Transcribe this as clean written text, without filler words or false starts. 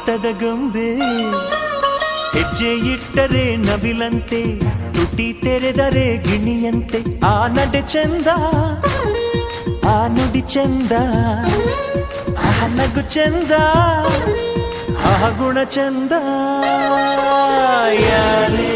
ದಂತದ ಗೊಂಬೆ ಹೆಜ್ಜೆ ಇಟ್ಟರೆ ನವಿಲಂತೆ ತುಟಿ ತೆರೆದರೆ ಗಿಣಿಯಂತೆ ಆ ನಡೆ ಚಂದ ಆ ನುಡಿ ಚಂದ ಆ ನಗು ಚಂದ ಆ ಗುಣ ಚಂದ ಯಾರೇ